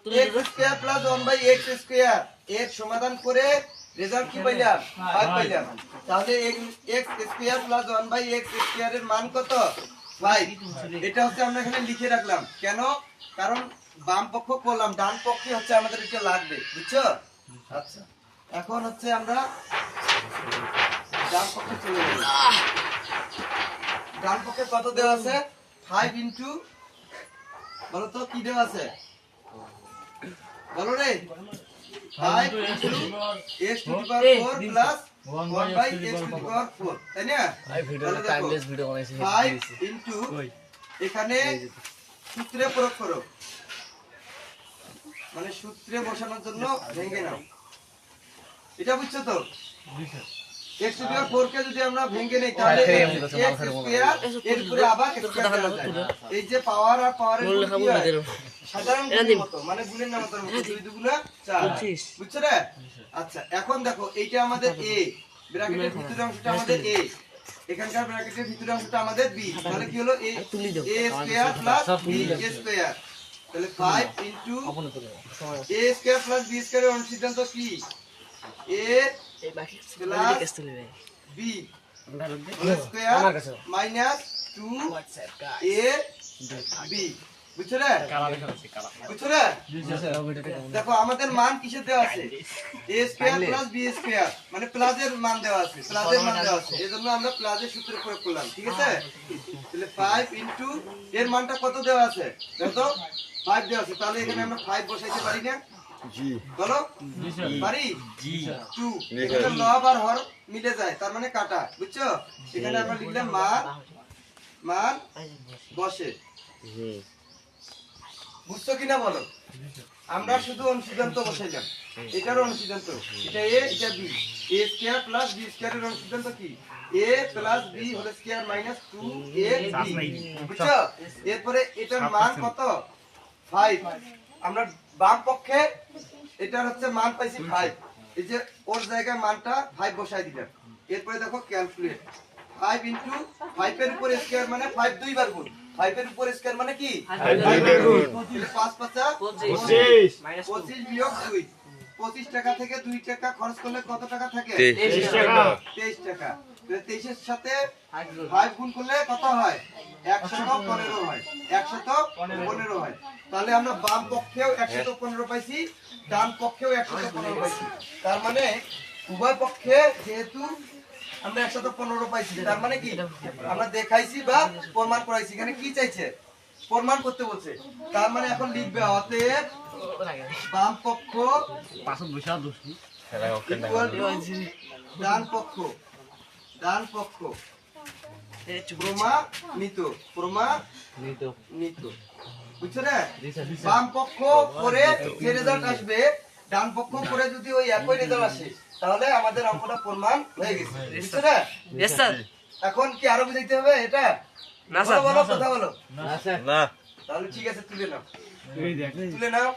x square plus 1/x square এর সমাধান করে রেজাল্ট কি পাইলাম 5 পাইলাম। তাহলে x square plus 1/x square এর মান কত 5। এটা হচ্ছে আমরা এখানে লিখে রাখলাম কেন, কারণ বাম পক্ষ করলাম, ডান পক্ষে হচ্ছে আমাদের এটা লাগবে, বুঝছো? আচ্ছা এখন হচ্ছে আমরা ডান পক্ষে চলে যাব। ডান পক্ষে কত দেওয়া আছে 5 ইনটু, বলো তো কি দেওয়া আছে, বলো রে, 5 into x to the power 4 plus 1/x to the power 4, তাই না? এই ভিডিওটা টাইমলেস ভিডিও বানাইছি 5 ইনটু এখানে সূত্রে প্রয়োগ করো, মানে সূত্রে বসানোর জন্য ভেঙে নাও, এটা বুঝছো তো? x টু দি পাওয়ার 4 কে যদি আমরা ভেঙে নেই তাহলে x স্কয়ার এর উপরে আবার স্কয়ার দেওয়া যায়। এই যে পাওয়ার আর পাওয়ারের গুণ কি হয়? সাধারণ গুণের মতো, মানে গুণের নামতার মতো 2 দুগুণা 4, বুঝছো রে? আচ্ছা এখন দেখো এইটা আমাদের a, ব্র্যাকেটের ভিতরের অংশটা আমাদের a, এখানকার ব্র্যাকেটের ভিতরের অংশটা আমাদের b, তাহলে কি হলো a square plus b square, তাহলে 5 into a square plus b square এর অনুসিদ্ধান্ত কি a plus b square minus 2ab, বুঝছো রে? বুঝছো রে? দেখো আমাদের মান কিসে দেওয়া আছে, a square plus b square, মানে প্লাসের মান দেওয়া আছে, প্লাসের মান দেওয়া আছে, এজন্য আমরা প্লাসের সূত্র প্রয়োগ করলাম, ঠিক আছে? তাহলে 5 ইনটু এর মানটা কত দেওয়া আছে, দেখো তো 5 দেওয়া আছে, তাহলে এখানে আমরা 5 বসাইতে পারি না? জি বলো পারি, জি 2, এখানে লব আর হর মিলে যায়, তার মানে কাটা, বুঝছো? এখানে আমরা লিখলাম মান বসে, বুঝছো কিনা বলো? আমরা শুধু অনুসিদ্ধান্ত বসাইলাম, এটার অনুসিদ্ধান্ত, এটা a এটা b, a square plus b square এর অনুসিদ্ধান্ত কি a plus b whole square minus 2ab, বুঝছো? এরপরে এটার মান কত 5, আমরা বাম পক্ষে এটার হচ্ছে মান পাইছি 5, এই যে ওর জায়গায় মানটা 5 বসাই দিলাম। এরপরে দেখো ক্যালকুলেট, 5 ইনটু 5 এর উপর স্কয়ার মানে 5 দুইবার গুণ, 5 এর উপর স্কয়ার মানে কি 5 গুণ, 5 5 25 25 বিয়োগ 2, 25 টাকা থেকে 2 টাকা খরচ করলে কত টাকা থাকে 23 টাকা, 23 টাকা, তাহলে 23 এর সাথে 5 গুণ করলে কত হয় 115 হয়, 115 হয়। তাহলে আমরা বাম পক্ষেও 115 পাইছি, ডান পক্ষেও 115 পাইছি, তার মানে উভয় পক্ষে যেহেতু আমরা 115 পাইছি, তার মানে কি আমরা দেখাইছি বা প্রমাণ করাইছি। এখানে কি চাইছে, প্রমাণ করতে বলছে, তার মানে এখন লিখবে অতএব বাম পক্ষ ডান পক্ষ, ডান পক্ষ প্রমাণিত, বুঝছো না? বাম পক্ষ পরে যে রেজাল্ট আসবে, ডান পক্ষ পরে যদি ওই একই রেজাল্ট আসে, তাহলে আমাদের অঙ্কটা প্রমাণ হয়ে গেছে, বুঝছো না? Yes sir. এখন কি আরো বুঝাইতে হবে এটা? না স্যার, বলো কথা বলো না স্যার, না। তাহলে ঠিক আছে, তুলে নাও, তুলে নাও।